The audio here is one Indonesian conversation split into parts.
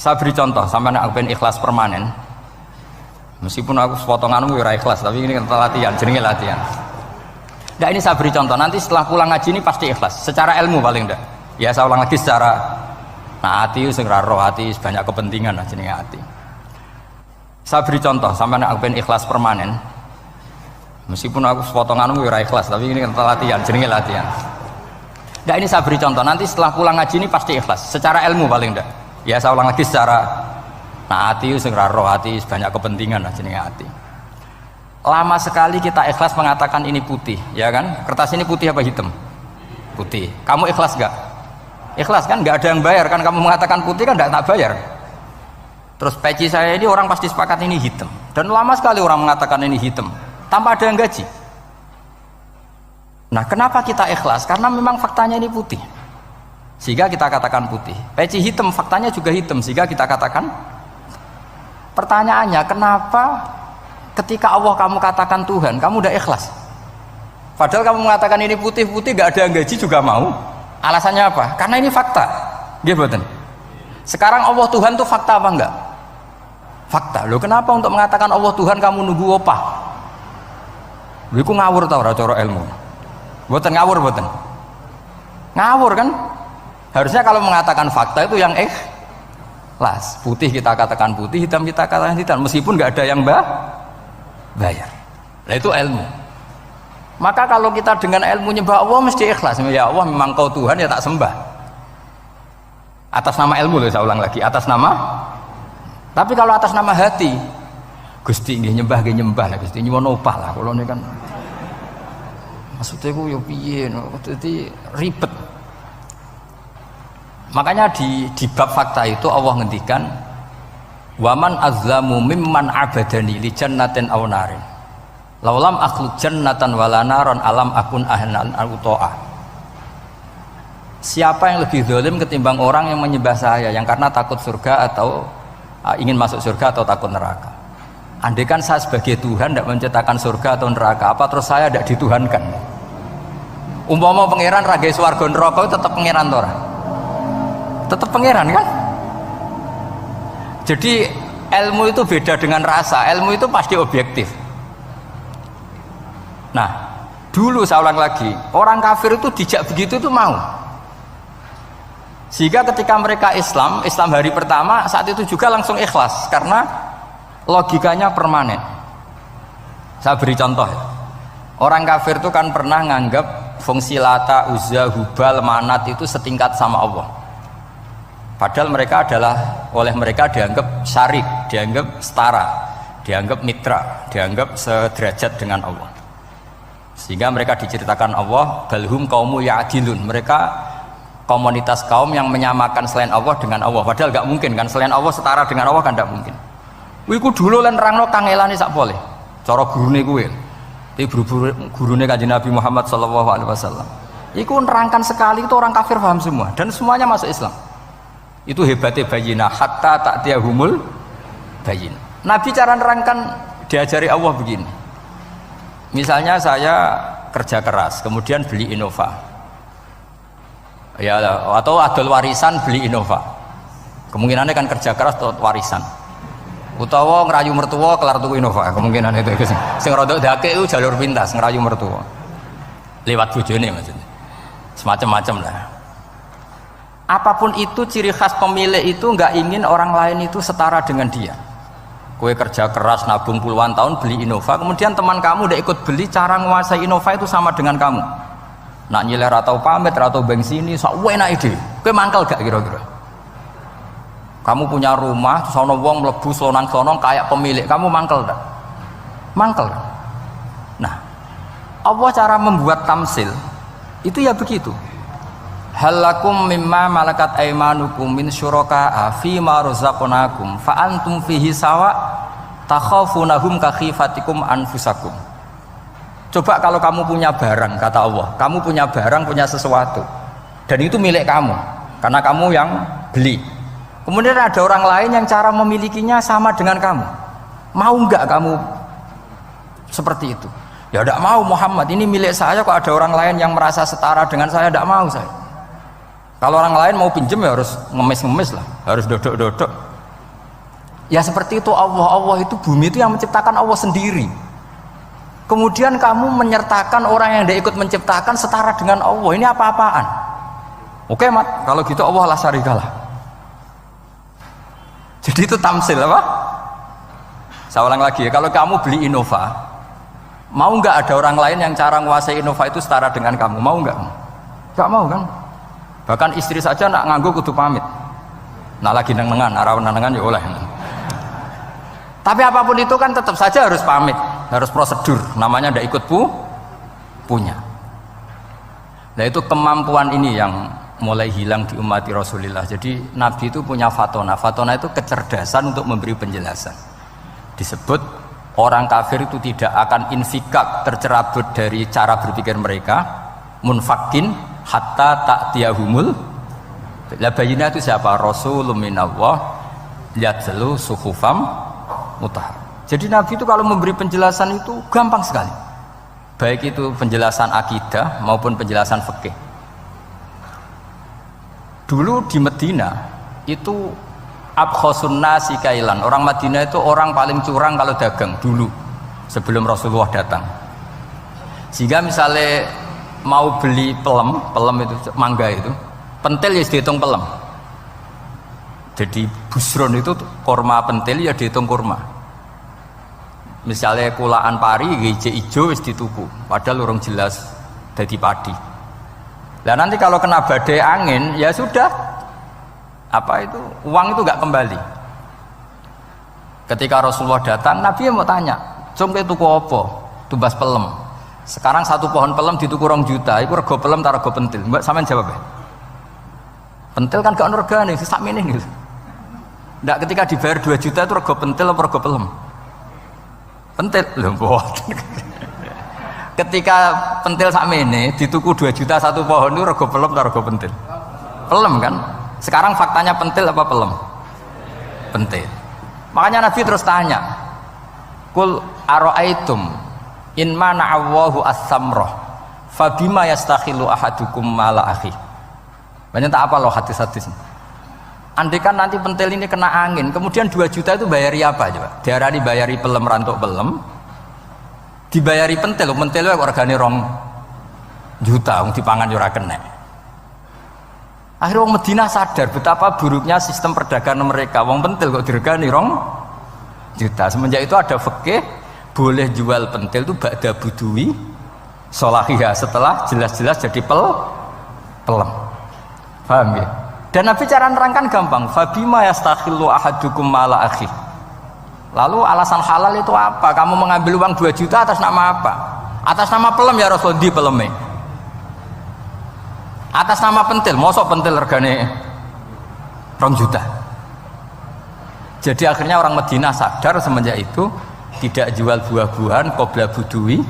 Saya beri contoh, sampai aku pengen ikhlas permanen. Meskipun aku sepotonganmu ora ikhlas, tapi ini kan latihan, jenenge latihan. Nah ini saya beri contoh, nanti setelah pulang ngaji ini pasti ikhlas. Secara ilmu paling enggak. Ya saya ulang lagi secara hati, segera roh hati, banyak kepentingan lah jenenge hati. Saya beri contoh, sampai aku pengen ikhlas permanen. Meskipun aku sepotonganmu ora ikhlas, tapi ini kan latihan, jenenge latihan. Nah ini saya beri contoh, nanti setelah pulang ngaji ini pasti ikhlas. Secara ilmu paling enggak. Ya saya ulang lagi secara hati, segera roh hati, banyak kepentingan lah jenenge hati. Lama sekali kita ikhlas mengatakan ini putih, ya kan? Kertas ini putih apa hitam? Putih. Kamu ikhlas gak? Ikhlas kan? Gak ada yang bayar kan? Kamu mengatakan putih kan gak tak bayar. Terus peci saya ini orang pasti sepakat ini hitam. Dan lama sekali orang mengatakan ini hitam tanpa ada yang gaji. Nah kenapa kita ikhlas? Karena memang faktanya ini putih, sehingga kita katakan putih. Peci hitam, faktanya juga hitam, sehingga kita katakan. Pertanyaannya, kenapa ketika Allah kamu katakan Tuhan, kamu udah ikhlas? Padahal kamu mengatakan ini putih-putih, gak ada yang gaji juga mau. Alasannya apa? Karena ini fakta. Gitu. Sekarang Allah Tuhan itu fakta apa enggak? Fakta. Loh kenapa untuk mengatakan Allah Tuhan kamu nunggu opah? Loh itu ngawur tau cara ilmu. Boten ngawur boten. Ngawur kan? Harusnya kalau mengatakan fakta itu yang ikhlas. Putih kita katakan putih, hitam kita katakan hitam, meskipun nggak ada yang bayar. Nah itu ilmu. Maka kalau kita dengan ilmu nyembah Allah mesti ikhlas. Ya Allah memang kau Tuhan ya tak sembah. Atas nama ilmu loh, saya ulang lagi, atas nama. Tapi kalau atas nama hati, Gusti nggih nyembah nggih nyembah lah Gusti nyuwun opah lah kalau ini kan. Maksudnya ku yo piye dadi ribet. Makanya di bab fakta itu Allah ngendikan waman azlamu mimman abadani li jannatin aw narin laulam akhluq jannatan wala naron alam akun ahlan al-uto'ah. Siapa yang lebih zalim ketimbang orang yang menyembah saya yang karena takut surga atau ingin masuk surga atau takut neraka. Andaikan saya sebagai Tuhan tidak menciptakan surga atau neraka, apa terus saya tidak dituhankan? Umpama pangeran ragai swarga neraka itu tetap pangeran tora, tetap pangeran kan? Jadi ilmu itu beda dengan rasa, ilmu itu pasti objektif. Nah dulu saya ulang lagi, orang kafir itu dijak begitu itu mau, sehingga ketika mereka Islam hari pertama saat itu juga langsung ikhlas karena logikanya permanen. Saya beri contoh, orang kafir itu kan pernah nganggap fungsi Lata, Uzza, Hubal, Manat itu setingkat sama Allah. Padahal mereka adalah oleh mereka dianggap syarik, dianggap setara, dianggap mitra, dianggap sederajat dengan Allah. Sehingga mereka diceritakan Allah balhum qaumu ya'dilun, mereka komunitas kaum yang menyamakan selain Allah dengan Allah. Padahal gak mungkin kan, selain Allah setara dengan Allah kan gak mungkin. Wiku dulu lan nerangno kangelane sak boleh. Cara gurune kuwi. Iki gurune Kanjeng Nabi Muhammad sallallahu alaihi wasallam. Iku nerangkan sekali itu orang kafir paham semua dan semuanya masuk Islam. Itu hebatnya bayinah hatta ta'tiyahumul bayinah. Nabi cara nerangkan diajari Allah begini. Misalnya saya kerja keras, kemudian beli Innova. Ya atau adol warisan beli Innova. Kemungkinannya kan kerja keras atau warisan. Utawa ngerayu mertua kelar tuku Innova, kemungkinan itu sing rodok dake itu jalur pintas ngerayu mertua lewat bojone maksudnya, semacam-macam lah. Apapun itu ciri khas pemilik itu nggak ingin orang lain itu setara dengan dia. Kue kerja keras nabung puluhan tahun beli Innova, kemudian teman kamu udah ikut beli, cara menguasai Innova itu sama dengan kamu. Nak nyiler atau pamit atau bensin ini sok enak ide. Kue mangkel gak kira-kira? Kamu punya rumah, sono wong mlebu slonang-slonong kayak pemilik, kamu mangkel tak? Mangkel. Nah, Allah cara membuat tamsil itu ya begitu. Halakum mimma malakat aimanukum min syuraka'a fi ma razaqnakum fa antum fihi sawa takhafunahum ka khifatikum anfusakum. Coba kalau kamu punya barang, kata Allah, kamu punya barang, punya sesuatu dan itu milik kamu karena kamu yang beli. Kemudian ada orang lain yang cara memilikinya sama dengan kamu. Mau enggak kamu seperti itu? Ya tidak mau Muhammad, ini milik saya kok ada orang lain yang merasa setara dengan saya, tidak mau saya. Kalau orang lain mau pinjem ya harus ngemis-ngemis lah, harus dodok-dodok. Ya seperti itu Allah itu bumi itu yang menciptakan Allah sendiri. Kemudian kamu menyertakan orang yang tidak ikut menciptakan setara dengan Allah. Ini apa-apaan? Oke mat, kalau gitu Allah la syarikalah. Jadi itu tamsil apa? Saya ulang lagi ya, kalau kamu beli Innova, mau nggak ada orang lain yang cara menguasai Innova itu setara dengan kamu? Mau nggak? Nggak mau kan? Bahkan istri saja nak nganggo kudu pamit. Nah lagi nengan, arah nengan ya oleh. Tapi apapun itu kan tetap saja harus pamit, harus prosedur. Namanya ndak ikut punya. Nah itu kemampuan ini yang mulai hilang di umat Rasulullah. Jadi Nabi itu punya fatona. Fatona itu kecerdasan untuk memberi penjelasan. Disebut orang kafir itu tidak akan infikak, tercerabut dari cara berpikir mereka, munfakin hatta ta'tiyahumul. La bayina itu siapa? Rasulun minallah yatlu suhufam mutahhar. Jadi Nabi itu kalau memberi penjelasan itu gampang sekali. Baik itu penjelasan akidah maupun penjelasan fikih. Dulu di Medina itu abkhosun nasi kailan. Orang Madinah itu orang paling curang kalau dagang dulu sebelum Rasulullah datang. Sehingga misalnya mau beli pelem itu mangga itu, pentil ya dihitung pelem. Jadi busron itu kurma pentil ya dihitung kurma. Misalnya kulaan pari hijau ijo wis dituku, padahal urung jelas jadi padi. Nah nanti kalau kena badai angin ya sudah, apa itu uang itu nggak kembali. Ketika Rasulullah datang, Nabi mau tanya, "Cung tuku apa?" Tumbas pelem. Sekarang satu pohon pelem dituku 2 juta, itu rego pelem ta rego pentil? Mbak sampean jawab ya. Pentil kan gak ono regane, sak meneh gitu. Ndak ketika dibayar 2 juta itu rego pentil apa rego pelem? Pentil lho mboten. Ketika pentil sakmene dituku 2 juta satu pohon itu rego pelem atau rego pentil? Pelem kan? Sekarang faktanya pentil apa pelem? Pentil. Makanya Nabi terus tanya, "Qul ara'aitum in mana'allahu as-samrah fabima yastakhilu ahadukum mala akhi." Banyak tak apa loh hadis-hadis. Andai kan nanti pentil ini kena angin, kemudian 2 juta itu bayari apa coba? Diarani bayari pelem rantuk pelem, dibayari pentil kok regane 2 juta, wong dipangan yo ora kena. Akhirnya wong Madinah sadar betapa buruknya sistem perdagangan mereka. Wong pentil kok diregani 2 juta. Semenjak itu ada fikih boleh jual pentil itu ba'da budui sholahiyah, setelah jelas-jelas jadi pelem. Paham ya? Dan Nabi cara nerangkan gampang. Fabima yastakhillu ahadukum mala akhi. Lalu alasan halal itu apa? Kamu mengambil uang 2 juta atas nama apa? Atas nama pelem ya Rasul, di peleme. Atas nama pentil, mosok pentil regane 2 juta. Jadi akhirnya orang Madinah sadar semenjak itu tidak jual buah-buahan qobla budui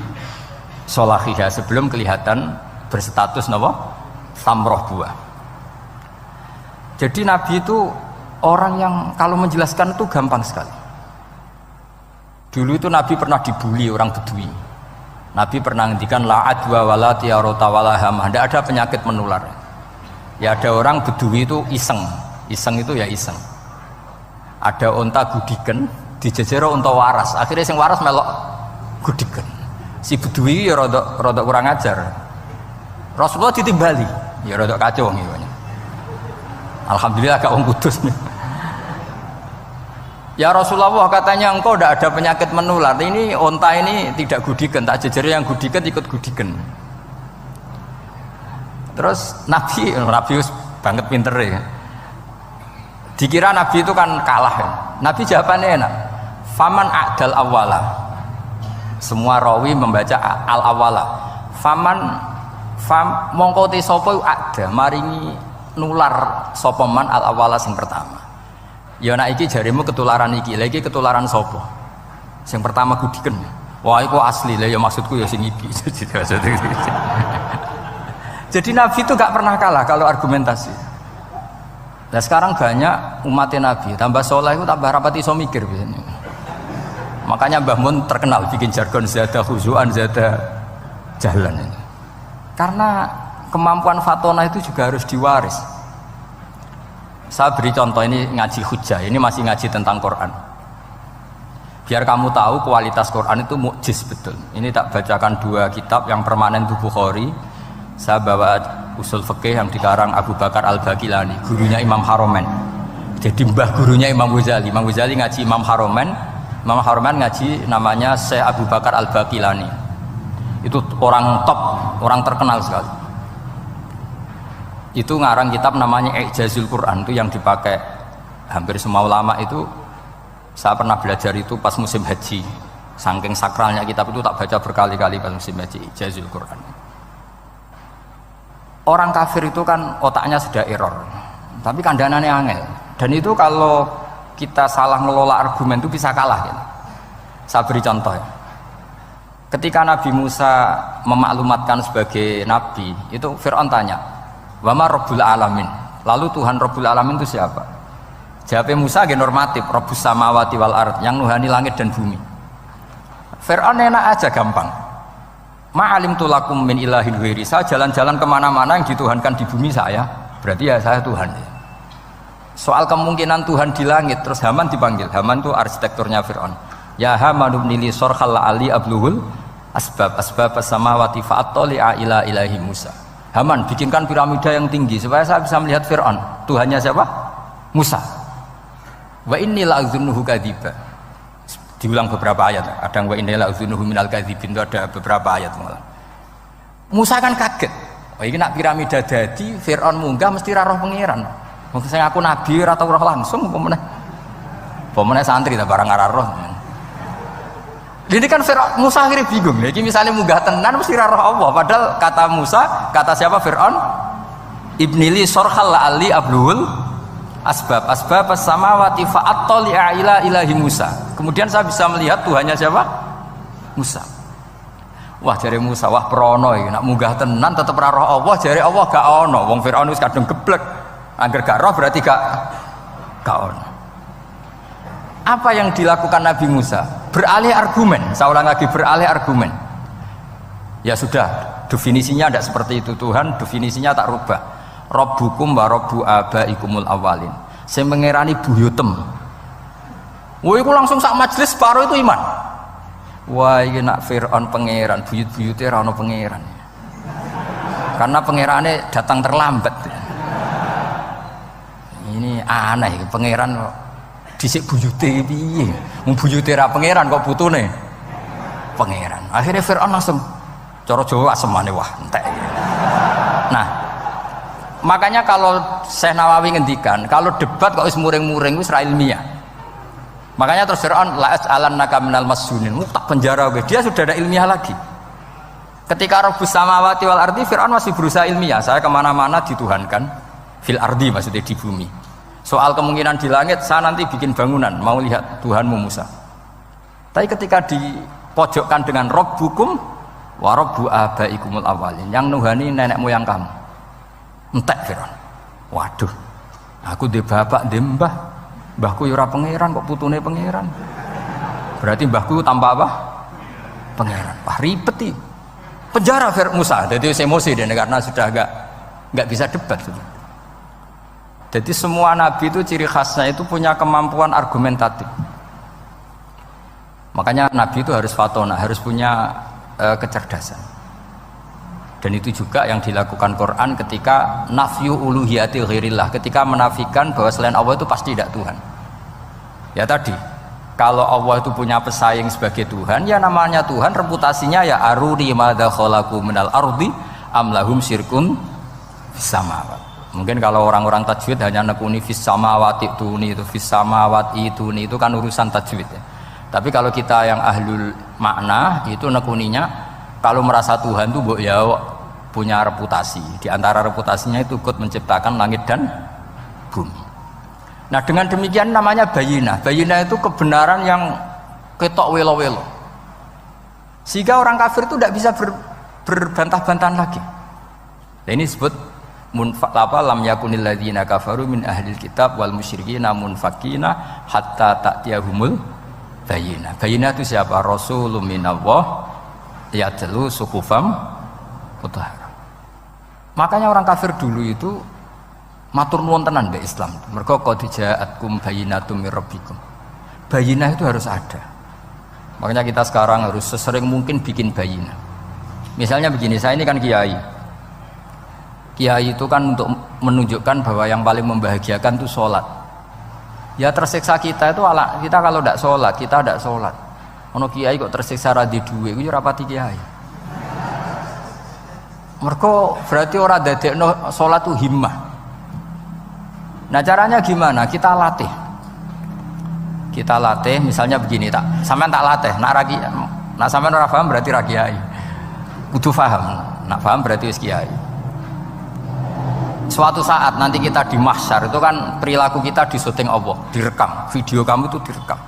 sholahiyah, sebelum kelihatan berstatus napa? Samroh buah. Jadi Nabi itu orang yang kalau menjelaskan itu gampang sekali. Dulu itu Nabi pernah dibully orang Bedui. Nabi pernah ngendikan la adwa wala tiarota wala hamah, tidak ada penyakit menular. Ya ada orang Bedui itu iseng itu ya iseng. Ada onta gudiken, dijejero onta waras. Akhirnya sing waras melok gudiken. Si Bedui ya rada kurang ajar. Rasulullah ditimbali, ya rada kacau ngene. Alhamdulillah gak wong kudus nih. Ya Rasulullah, katanya engkau tidak ada penyakit menular. Ini onta ini tidak gudikan, tak jejeri yang gudikan ikut gudikan. Terus Nabi banget pinter ya. Dikira Nabi itu kan kalah ya. Nabi jawabannya enak. Faman a'dal awwala. Semua rawi membaca al awwala. Mongko te sapa ada maringi nular sopoman al awala sing pertama. Ya nak iki jarimu ketularan iki, lagi ketularan sopo. Sing pertama gudiken. Wah iku asli lah ya, maksudku ya sing iki. Jadi Nabi itu gak pernah kalah kalau argumentasi. Nah sekarang banyak umatnya Nabi tambah soleh itu tambah rapat iso mikir biasanya. Makanya Mbah Mun terkenal bikin jargon zada khuzuan zada jalan ini. Karena kemampuan fatona itu juga harus diwaris. Saya beri contoh, ini ngaji hujjah, ini masih ngaji tentang Quran. Biar kamu tahu kualitas Quran itu mukjiz betul. Ini tak bacakan dua kitab yang permanen itu Bukhari. Saya bawa usul fikih yang dikarang Abu Bakar Al-Baqilani, gurunya Imam Haromen. Jadi mbah gurunya Imam Ghazali. Imam Ghazali ngaji Imam Haromen. Imam Haromen ngaji namanya Syekh Abu Bakar Al-Baqilani. Itu orang top, orang terkenal sekali. Itu ngarang kitab namanya I'jazul Quran, itu yang dipakai hampir semua ulama itu. Saya pernah belajar itu pas musim haji. Saking sakralnya kitab itu tak baca berkali-kali pas musim haji, I'jazul Quran. Orang kafir itu kan otaknya sudah error, tapi kandanannya angel. Dan itu kalau kita salah ngelola argumen itu bisa kalah gitu. Saya beri contoh ya. Ketika Nabi Musa memaklumatkan sebagai nabi, itu Fir'aun tanya, "Wa ma Rabbul Alamin?" Lalu Tuhan Rabbul Alamin itu siapa? Jawabnya Musa normatif, Rabbus samawati wal ard, yang nuhani langit dan bumi. Fir'aun enak aja, gampang. Ma'alim tulakum min ilahin ghairi. Saya jalan-jalan kemana-mana yang dituhankan di bumi saya, berarti ya saya Tuhan. Soal kemungkinan Tuhan di langit, terus Haman dipanggil. Haman itu arsitekturnya Fir'aun. Ya Haman ibnili sorkhal la'ali abluhul asbab as-samawati fa'attali'a ila ilahi Musa. Haman, bikinkan piramida yang tinggi supaya saya bisa melihat Fir'aun. Tuhannya siapa? Musa. Wa inni la'adzunuhu kadziba. Diulang beberapa ayat. Ada yang wa inni la'adzunuhu minal kadzibin, itu ada beberapa ayat malah. Musa kan kaget. Oh ini nak piramida dadi Fir'aun munggah mesti ra roh pangeran. Wong sing aku nabi ora tau roh langsung pomene santri ta barang ora roh. Jadi kan Fir'aun, Musa akhirnya bingung. Jadi misalnya munggah tenan mesti ra roh Allah, padahal kata Musa, kata siapa Fir'aun? Ibnili sorkhal la'ali abluhul asbab as-samawati fa'attali'a ila ilahi Musa. Kemudian saya bisa melihat Tuhannya siapa? Musa. Wah jare Musa, wah prono iki nak munggah tenan tetep ora roh Allah, jare Allah gak ono. Wong Firaun wis kadung geblek. Angger gak roh berarti gak ono. Apa yang dilakukan Nabi Musa? Beralih argumen. Saya ulang lagi, beralih argumen. Ya sudah, definisinya tidak seperti itu. Tuhan definisinya tak rubah. Rabbukum wa rabbu abaikumul awalin. Sing mengerani buyutem. Wah iku langsung sak majelis separuh itu iman. Wah iki nak Fir'aun pangeran, buyut-buyute ora ono pangeran. Karena pangerane datang terlambat. Ini aneh, pangeran dhisik buyute piye? Wong buyute ra pangeran kok putune pangeran. Akhirnya Fir'aun langsung cara Jawa asemane wah entek. Nah, makanya kalau Syekh Nawawi ngendikan, kalau debat kok wis muring-muring wis ra ilmiah. Makanya terus Fir'aun la as'alannaka minal masjunin, tak penjara gue. Dia sudah ada ilmiah lagi. Ketika Rabbus samawati wal ardi, Fir'aun masih berusaha ilmiah. Saya kemana-mana dituhankan fil ardi, maksudnya di bumi. Soal kemungkinan di langit, saya nanti bikin bangunan, mau lihat Tuhanmu Musa. Tapi ketika dipojokkan dengan Rabbukum wa rabbu abaikumul awalin, yang nuhani nenek moyang kamu. Entek Fir'aun. Waduh, aku di bapak di mbahku ora pangeran kok putune pangeran. Berarti mbahku tanpa apa? Pangeran. Wah ribet nih. Penjara Musa. Jadi emosi dia karena sudah nggak bisa debat. Jadi semua nabi itu ciri khasnya itu punya kemampuan argumentatif. Makanya nabi itu harus fatona, harus punya kecerdasan. Dan itu juga yang dilakukan Quran ketika nafyu uluhiyati ghairillah, ketika menafikan bahwa selain Allah itu pasti tidak Tuhan. Ya tadi, kalau Allah itu punya pesaing sebagai Tuhan, ya namanya Tuhan, reputasinya ya aruni madza khalaqu minal ardi am lahum syirkun fis samawat. Mungkin kalau orang-orang tajwid hanya nekuni fis samawati itu fis samawati itu kan urusan tajwid ya. Tapi kalau kita yang ahlul makna itu nekuninya kalau merasa Tuhan itu ya punya reputasi. Di antara reputasinya itu ikut menciptakan langit dan bumi. Nah dengan demikian namanya bayinah. Bayinah itu kebenaran yang ketok welo-welo. Sehingga orang kafir itu tidak bisa berbantah-bantahan lagi. Nah, ini disebut lam yakunil ladzina kafaru min ahlil kitab wal musyrikina munfakina hatta ta'tiyahumul bayinah. Bayinah itu siapa? Rasulun minallah yatlu suhufam mutahharah. Makanya orang kafir dulu itu matur nuwun tenan mbek Islam. Mergo qad ja'atkum bayyinatum mir rabbikum. Bayinah itu harus ada. Makanya kita sekarang harus sesering mungkin bikin bayina. Misalnya begini, saya ini kan kiai. Kiai itu kan untuk menunjukkan bahwa yang paling membahagiakan itu sholat. Ya tersiksa kita itu kita kalau tidak sholat, kita tidak sholat. Ono kiai kok tersiksa radhi duwe, itu rapati kiai. Mereka berarti orang dadekno sholat itu himmah. Nah caranya gimana? Kita latih. Kita latih, misalnya begini tak, sampean tak latih, nak sampean ora paham berarti ra kiai. Kudu paham, nak paham berarti wis kiai. Suatu saat nanti kita di mahsyar itu kan perilaku kita disuting Allah, direkam, video kamu itu direkam.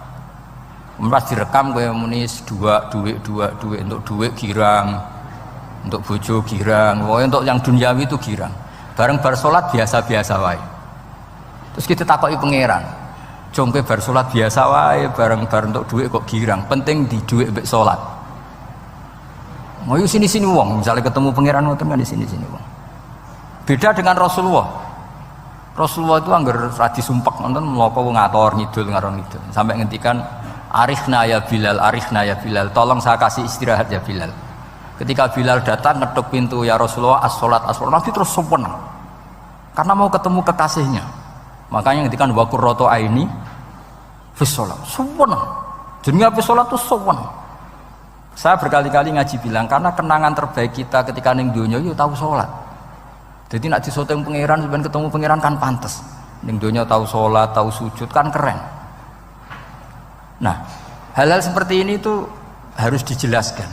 Pas direkam kowe muni duit untuk duit girang, untuk bojo girang, pokoknya untuk yang duniawi itu girang. Bareng bar salat biasa-biasa wae. Terus kita takoki pangeran. Jongke bar salat biasa wae, bareng-bareng untuk duit kok girang. Penting di duit mbek salat. Mau sini-sini wong, misalnya ketemu pangeran ngoten kan di sini-sini wong. Beda dengan Rasulullah. Rasulullah itu anggar radi sumpek nonton mloko ngator ngidul ngaron ngidul. Sampai ngendikan Arifna ya Bilal, tolong saya kasih istirahat ya Bilal. Ketika Bilal datang ngetuk pintu, ya Rasulullah as-sholat, Nabi terus sempurna karena mau ketemu kekasihnya. Makanya ngendikan wa qurratu aini fis sholat, sempurna. Jenenge apa sholat itu sempurna. Saya berkali-kali ngaji bilang karena kenangan terbaik kita ketika ning donya yo tahu sholat. Jadi nak disoteng pangeran sampeyan ketemu pangeran kan pantes. Ning donya tahu sholat, tahu sujud kan keren. Nah, hal-hal seperti ini itu harus dijelaskan.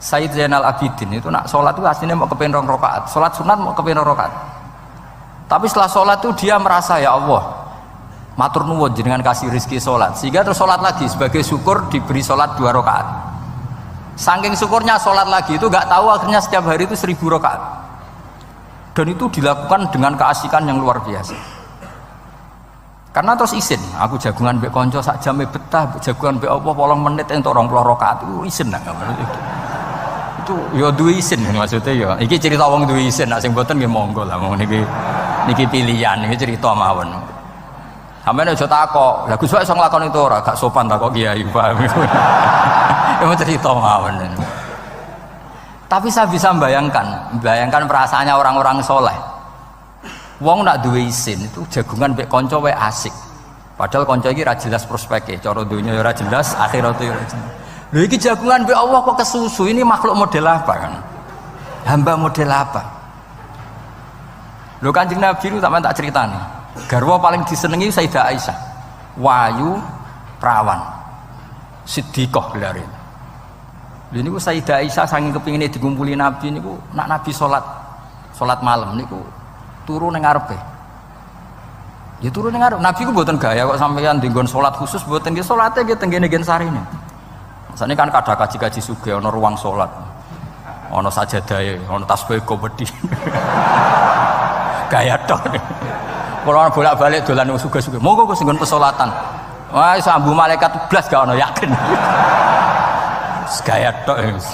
Sayyid Zainal Abidin itu nak sholat itu aslinya mau kepengen 2 rakaat, sholat sunat mau kepengen 2 rakaat. Tapi setelah sholat itu dia merasa ya Allah, matur nuwun jenengan kasih rezeki sholat, sehingga terus sholat lagi sebagai syukur diberi sholat 2 rakaat. Saking syukurnya sholat lagi itu gak tahu akhirnya setiap hari itu 1000 rakaat. Dan itu dilakukan dengan keasikan yang luar biasa. Karena terus isin, aku jagungan mbek konco sak jame betah, jagungan mbek apa 8 menit entuk 20 rakaat itu isin nah. Itu ya duwe isin maksudnya ya. Iki cerita wong duwe isin, nek sing mboten nggih monggo lah wong niki pilihan, niki cerita mawon. Sampeyan aja takok, lha Gus wae iso nglakoni itu ora, gak sopan takok kiai, paham. Ya cerita mawon. Tapi saya bisa bayangkan perasaannya orang-orang soleh. Wong nak duwe isin itu jagungan mbek kanca wae asik. Padahal kanca iki ra jelas prospeke, cara donya ya ora jelas, akhirat ya ora jelas. Lho iki jagungan mbek Allah kok kesusu, ini makhluk model apa kan? Hamba model apa? Lho Kanjeng Nabi itu sampean tak critani. Garwa paling disenengi Sayyidah Aisyah. Wayu perawan. Siddiqah gelare. Lha niku Sayyidah Aisyah saking kepingine dikumpuli Nabi niku nak Nabi salat malam niku turu ning ngarepe. Ya turu ning ngarep. Nabi ku mboten gaya kok sampeyan dinggon salat khusus mboten nggih salate nggih tenggene gen sarine. Masane kan kada kaji-kaji sugih ana ruang salat. Ana sajadahe, ana tasbih komedi. Gaya tok. Kalau bolak-balik dolan wong sugih-sugih. Monggo Gus nggon pesolatan. Wah iso ambu malaikat blas gak ono yakin. Gaya tok wis.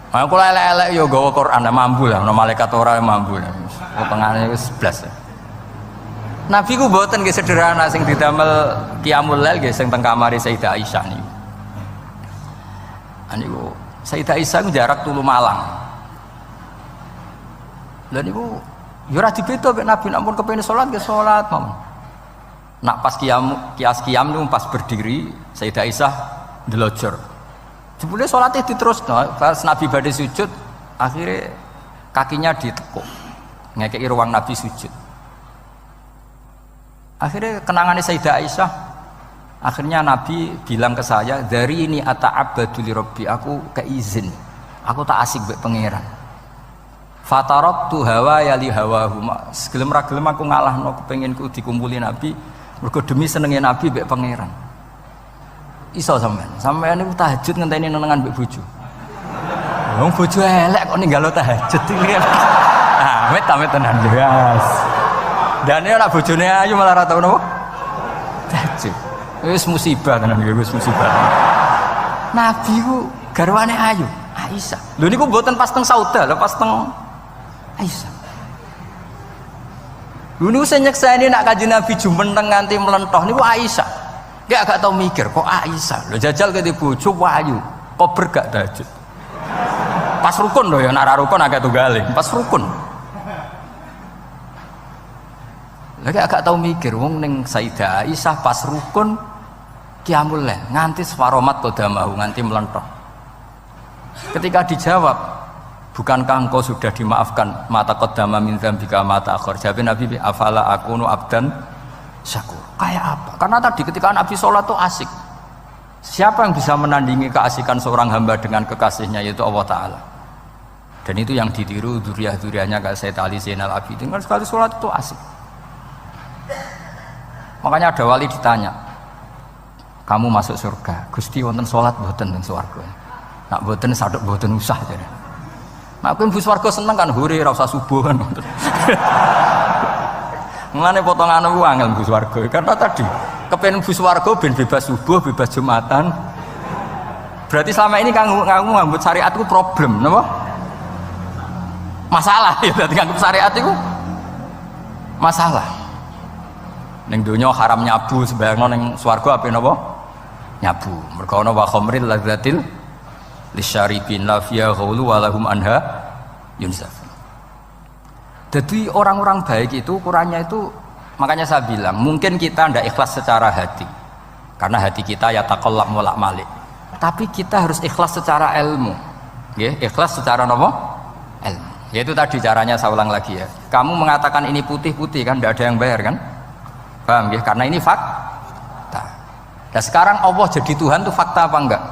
Aku elek-elek yo gawa Quran mampu lah, ana malaikat ora mampu lah. Potongane wis 11. Nabi ku mboten nggih sederhana sing didamel qiyamul lail nggih sing teng kamare Sayyidah Aisyah niku. Niku Sayyidah Aisyah ku jarak tulu Malang. Lha niku yo ora dibeda mek Nabi nek mun kepengin salat nggih salat mawon. Nak pas kias qiyam niku pas berdiri Sayyidah Aisyah ndelojor. Jebule salate diterusno, pas Nabi badhe sujud, akhirnya kakinya ditekuk. Ngekeki ruang Nabi sujud. Akhirnya kenangannya Sayyidah Aisyah, akhirnya Nabi bilang ke saya, dari ini ata'abbadu li rabbi, aku keizin. Aku tak asik mbek pangeran. Fataraktu hawa ya li hawahu. Segelem ra gelem aku ngalahno kepenginku dikumpuli Nabi, mergo demi senenge Nabi mbek pangeran. Iso sampean niku tahajud ngenteni nenengan mbek bojo. Wong bojo elek kok ninggalo tahajud iki. Ah, amit tenan jelas. Dane ora bojone ayu malah ora tau napa? Tahajud. Wis musibah tenan iki, wis musibah. Nabi ku garwane ayu, Aisyah. Lho niku mboten pas teng Sauda, lho pas teng Aisyah. Lho niku sing nyekseni nak Kanjeng Nabi jumenteng nganti mlentoh niku Aisyah. Gak tau mikir kok Aisyah. Lho jajal ke bojo wayu, kok bergak tahajud. Pas rukun loh ya, nak rukun agak tunggalin. Pas rukun. Lagi agak tahu mikir, wong neng Sayyidah Aisyah pas rukun qiyamul lail nganti separomat qodamahu nganti melentok. Ketika dijawab, bukankah engkau sudah dimaafkan mata qodama min dzambika mata akhir? Jawab Nabi, afala akunu abdan syakur. Kayak apa? Karena tadi ketika Nabi sholat tuh asik. Siapa yang bisa menandingi keasikan seorang hamba dengan kekasihnya, yaitu Allah Ta'ala. Dan itu yang ditiru dzurriyyah-dzurriyyahnya kayak Sayyid Ali Zainal Abidin, kan sekali sholat itu asik. Makanya ada wali ditanya, kamu masuk surga, Gusti wonten sholat mboten teng swarga? Nak mboten sadok mboten usah jare. Nak kowe mlebu swarga seneng kan hore ora usah subuh kan. Mulane potongan ku angel mlebu swarga karena tadi kepen mlebu swarga ben bebas subuh, bebas Jumatan. Berarti selama ini kamu ngambut syariatku problem, napa? Masalah ya, berarti ngambut syariat itu masalah. Ning donya haram nyabu, sebayangno ning swarga ape napa? Nyabu. Mergo ana wa khamril ladzatil lisyaribin la fiya ghulu wa lahum anha yunsaf. Jadi orang-orang baik itu ukurannya itu, makanya saya bilang mungkin kita tidak ikhlas secara hati karena hati kita ya taqallab molak malik, tapi kita harus ikhlas secara ilmu ya, ikhlas secara apa? Ilmu. Yaitu tadi caranya saya ulang lagi ya, kamu mengatakan ini putih-putih kan tidak ada yang bayar kan, paham ya, karena ini fakta. Dan sekarang Allah jadi Tuhan itu fakta apa enggak?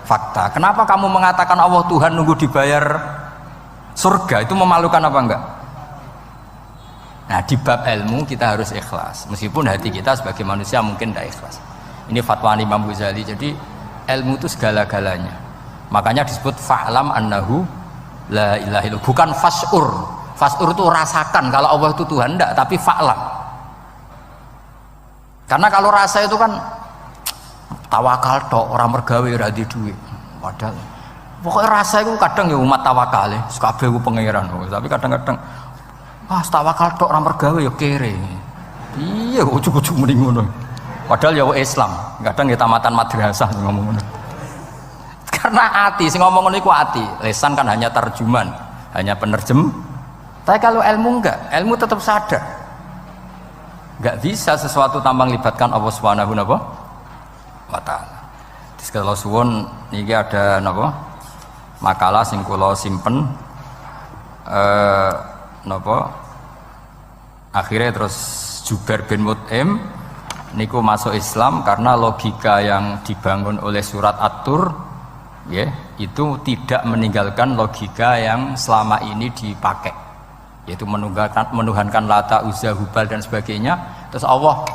Fakta. Kenapa kamu mengatakan Allah Tuhan nunggu dibayar surga, itu memalukan apa enggak? Nah di bab ilmu kita harus ikhlas, meskipun hati kita sebagai manusia mungkin tidak ikhlas. Ini fatwa Imam Ghazali. Jadi ilmu itu segala-galanya, makanya disebut fa'lam annahu la ilaha illallah, bukan fas'ur. Fas'ur itu rasakan kalau Allah itu Tuhan, enggak, tapi fa'lam. Karena kalau rasa itu kan tawakal tok, orang mergawe ora di duit. Padahal pokoknya rasa itu kadang ya umat tawakal ya, kabeh ku pangeran, tapi kadang-kadang tawakal tok orang mergawe ya kere. Iya, ujug-ujug mending ngono. Padahal ya Islam, kadang ya tamatan madrasah ngomong ngono. Karena hati sing ngomong ngono iku hati, lesan kan hanya terjemahan, hanya penerjem. Tapi kalau ilmu enggak, ilmu tetap sadar. Enggak bisa sesuatu tanpa melibatkan Allah Subhanahu wa ta'ala. Terus kalau suwun niki ada napa? Makalah sing kula simpen napa? Akhirnya terus Jubair bin Mut'im niku masuk Islam karena logika yang dibangun oleh surat At-Tur ya, itu tidak meninggalkan logika yang selama ini dipakai, yaitu menuhankan Lata, Uzza, Hubal dan sebagainya. Terus Allah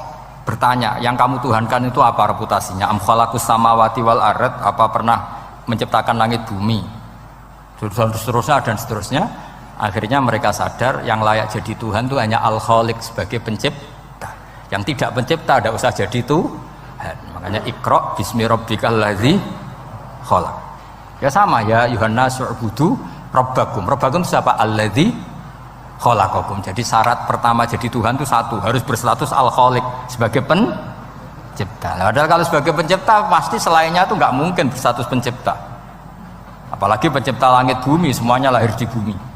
bertanya, yang kamu tuhankan itu apa reputasinya? Am khalaqus samawati wal ard, apa pernah menciptakan langit bumi? Seterusnya dan seterusnya. Akhirnya mereka sadar yang layak jadi Tuhan itu hanya Al-Khaliq sebagai pencipta. Yang tidak pencipta tidak usah jadi Tuhan. Makanya Iqra bismi rabbikal ladzi khalaq. Ya sama ya, Yuhannas u'budu rabbakum. Rabbakum siapa? Alladzi khalaqakum. Jadi syarat pertama jadi Tuhan itu satu, harus berstatus Al-Khaliq sebagai pencipta. Padahal kalau sebagai pencipta pasti selainnya itu nggak mungkin berstatus pencipta. Apalagi pencipta langit bumi, semuanya lahir di bumi.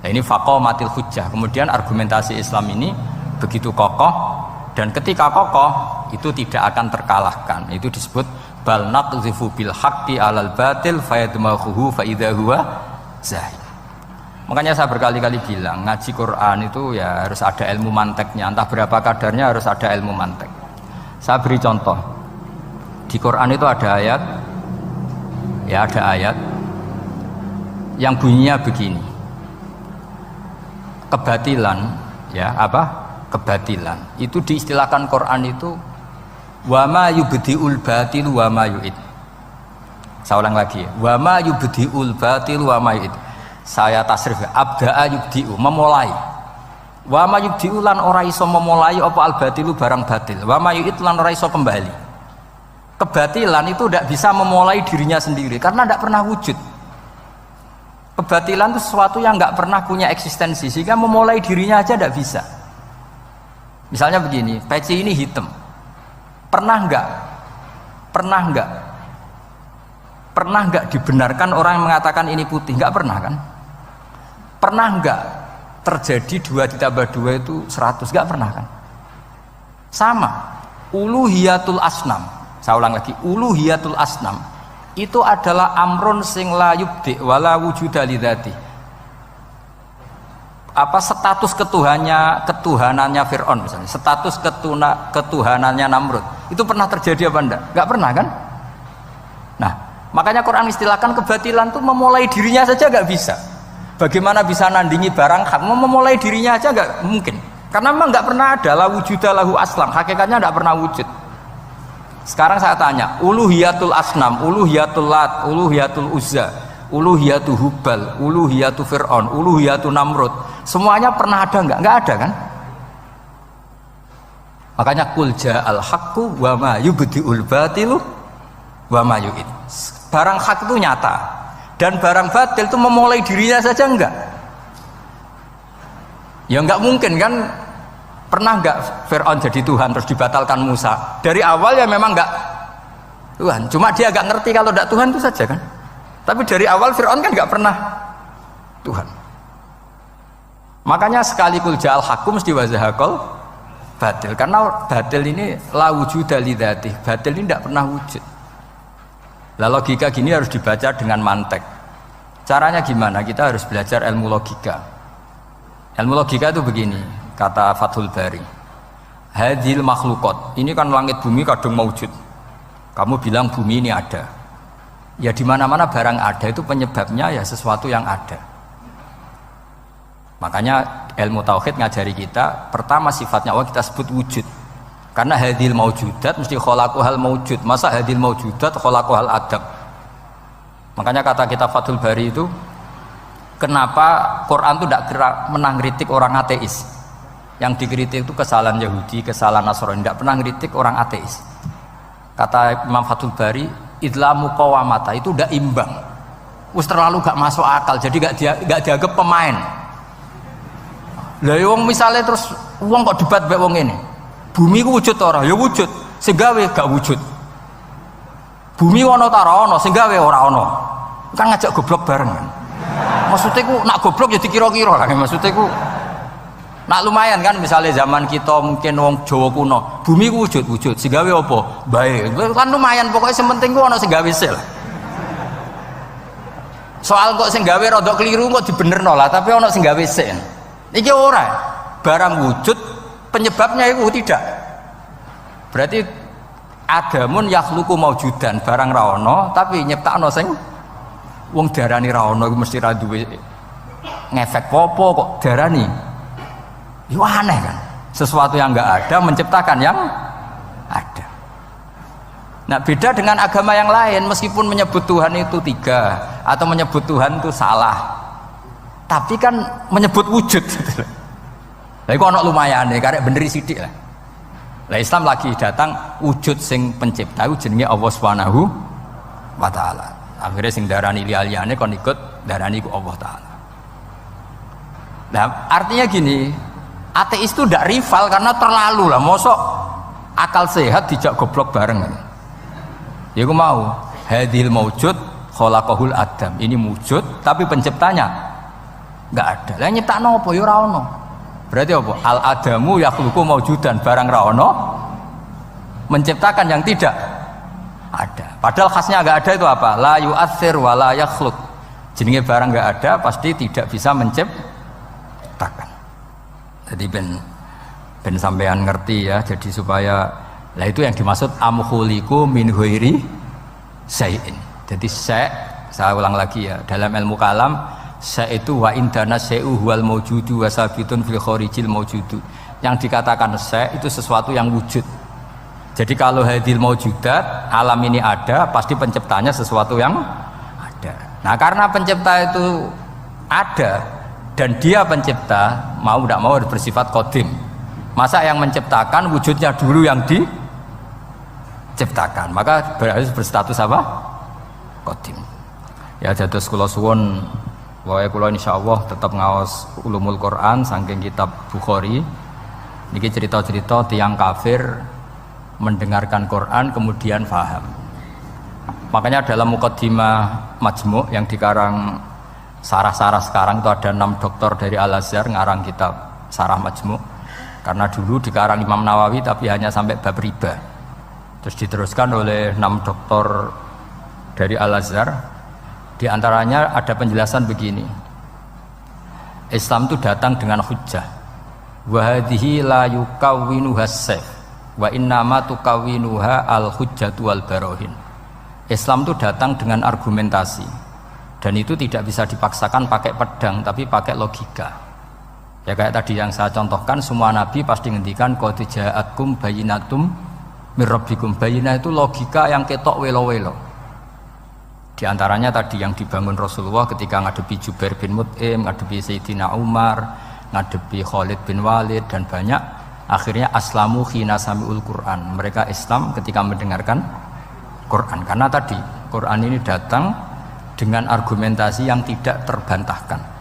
Nah ini faqamatil hujjah. Kemudian argumentasi Islam ini begitu kokoh, dan ketika kokoh itu tidak akan terkalahkan. Itu disebut bal naqdhifu bil haqqi 'alal batil fayadmaghuhu fa idza huwa zahid. Makanya saya berkali-kali bilang ngaji Quran itu ya harus ada ilmu manteknya, entah berapa kadarnya harus ada ilmu mantek. Saya beri contoh. Di Quran itu ada ayat, ya ada ayat yang bunyinya begini. Kebatilan, ya apa? Kebatilan. Itu diistilahkan Quran itu wa ma yubdiul batil wa ma yu'id. Saya ulang lagi. Wa ma yubdiul batil wa ma yu'id. Saya tasrif abda'a yubdi'u, memulai. Wa ma yubdi'u lan ora iso memulai apa al batilu barang batil. Wa ma yu'id lan ora iso kembali. Kebatilan itu tidak bisa memulai dirinya sendiri karena tidak pernah wujud. Kebatilan itu sesuatu yang nggak pernah punya eksistensi, sehingga memulai dirinya aja tidak bisa. Misalnya begini, peci ini hitam. Pernah enggak dibenarkan orang yang mengatakan ini putih? Enggak pernah kan? Pernah enggak terjadi 2 ditambah 2 itu 100? Enggak pernah kan? Sama. Uluhiyatul asnam. Saya ulang lagi, uluhiyatul asnam itu adalah amrun sing la yubdi wala wujuda lidzati. Apa status ketuhanannya Fir'aun misalnya, status ketuhanannya Namrud itu pernah terjadi apa enggak? Enggak pernah kan? Nah, makanya Quran istilahkan kebatilan itu memulai dirinya saja enggak bisa. Bagaimana bisa nandingi barang hak? Memulai dirinya aja enggak mungkin. Karena memang enggak pernah ada la wujuda lahu aslam, hakikatnya enggak pernah wujud. Sekarang saya tanya, uluhiyatul asnam, uluhiyatul lat, uluhiyatul uzza, uluhiyatul hubal, uluhiyatul Fir'aun, uluhiyatul Namrud, semuanya pernah ada enggak? Enggak ada kan? Makanya kul ja'al haqqu wa ma yubdi'ul batilu wa ma yu'id. Barang hak itu nyata dan barang batil itu memulai dirinya saja enggak? Ya enggak mungkin kan? Pernah enggak Fir'aun jadi Tuhan terus dibatalkan Musa? Dari awal ya memang enggak Tuhan, cuma dia agak ngerti kalau enggak Tuhan itu saja kan? Tapi dari awal Fir'aun kan enggak pernah Tuhan. Makanya sekali kul ja'al haqqu mesti wazahakol batil, karena batil ini la wujuda lidzati, batil ini tidak pernah wujud. Lah logika gini harus dibaca dengan mantek. Caranya gimana? Kita harus belajar ilmu logika. Ilmu logika itu begini, kata Fathul Bari, hadhil makhlukot, ini kan langit bumi kadung maujud. Kamu bilang bumi ini ada, ya di mana-mana barang ada itu penyebabnya ya sesuatu yang ada. Makanya ilmu tauhid ngajari kita, pertama sifatnya Allah kita sebut wujud, karena hadhil maujudat mesti khalaqahal maujud. Masa hadhil maujudat khalaqahal adam? Makanya kata kita Fathul Bari itu, kenapa Quran itu tidak menang kritik orang ateis? Yang dikritik itu kesalahan Yahudi, kesalahan Nasrani, tidak pernah kritik orang ateis. Kata Imam Fathul Bari, idlamu qawamata itu tidak imbang, terlalu gak masuk akal, jadi gak dianggap pemain. Lah wong misalnya terus wong kok debat mbek wong ini, bumi ku wujud ora? Ya wujud, sing gawe gak wujud. Bumi ana ta ora ana, sing gawe ora ana. Kan ngajak goblok bareng kan. Maksudnya ku nak goblok ya dikira-kira lah, maksudnya ku nak lumayan kan, misalnya zaman kita mungkin wong Jawa kuno, bumi ku wujud, sing gawe apa? Baik, kan lumayan, pokoknya sing penting ku ana sing gawe sel. Soal kok sing gawe rada keliru kok dibenerno lah, tapi ana sing gawe sen. Iki ora barang wujud penyebabnya itu tidak. Berarti adamun yakhluqu maujudan, barang ra ono tapi nyiptakno sing wong darani ra ono iku mesti ra duwe ngefek apa kok darani. Itu aneh kan? Sesuatu yang enggak ada menciptakan yang ada. Nah, beda dengan agama yang lain, meskipun menyebut Tuhan itu 3 atau menyebut Tuhan itu salah, tapi kan menyebut wujud. Lah iku ana lumayane karek beneri sithik lah. Lah Islam lagi datang wujud sing pencipta iku jenenge Allah Subhanahu wa taala. Akhire sing darani liyane kon ikut darani ku Allah taala. Nah, artinya gini, ateis itu ndak rival karena terlalu lah, mosok akal sehat dijak goblok bareng. Ya aku mau hadhil maujud khalaqahul adam, ini wujud tapi penciptanya enggak ada. Lah nyiptakno apa ya ora ono. Berarti apa? Al adamu yakhluqu maujudan, barang ra ono menciptakan yang tidak ada. Padahal khasnya enggak ada itu apa? La yu'athir wa la yakhluq. Jenenge barang enggak ada pasti tidak bisa menciptakan. Jadi ben sampean ngerti ya, jadi supaya lah itu yang dimaksud amkhuliku min ghairi syai'in. Jadi saya ulang lagi ya, dalam ilmu kalam itu wa indana syai'u huwal maujudu wa sabitun fil kharijil maujudu. Yang dikatakan itu sesuatu yang wujud. Jadi kalau hadil maujudat, alam ini ada, pasti penciptanya sesuatu yang ada. Nah, karena pencipta itu ada dan dia pencipta, mau tidak mau harus bersifat qadim. Masa yang menciptakan wujudnya dulu yang diciptakan, maka harus berstatus apa? Qadim. Ya dados kula suwun wae kula insyaallah tetap ngaos ulumul Quran saking kitab Bukhari. Niki cerita-cerita tiang kafir mendengarkan Quran kemudian faham. Makanya dalam Muqaddimah Majmu' yang dikarang sarah-sarah sekarang itu ada 6 doktor dari Al-Azhar ngarang kitab Sarah Majmu'. Karena dulu dikarang Imam Nawawi tapi hanya sampai bab riba. Terus diteruskan oleh 6 doktor dari Al-Azhar. Di antaranya ada penjelasan begini. Islam itu datang dengan hujjah. Wa hadhihi la yukawwinuha as-sayf wa innama tukawwinuha al-hujjatu wal barahin. Islam itu datang dengan argumentasi. Dan itu tidak bisa dipaksakan pakai pedang tapi pakai logika. Ya kayak tadi yang saya contohkan, semua nabi pasti ngendikan qad ja'atkum bayyinatum mir rabbikum. Bayyinah itu logika yang ketok welo-welo. Di antaranya tadi yang dibangun Rasulullah ketika ngadepi Jubair bin Mut'im, ngadepi Sayyidina Umar, ngadepi Khalid bin Walid dan banyak, akhirnya aslamu khina sami'ul Quran. Mereka Islam ketika mendengarkan Quran. Karena tadi Quran ini datang dengan argumentasi yang tidak terbantahkan.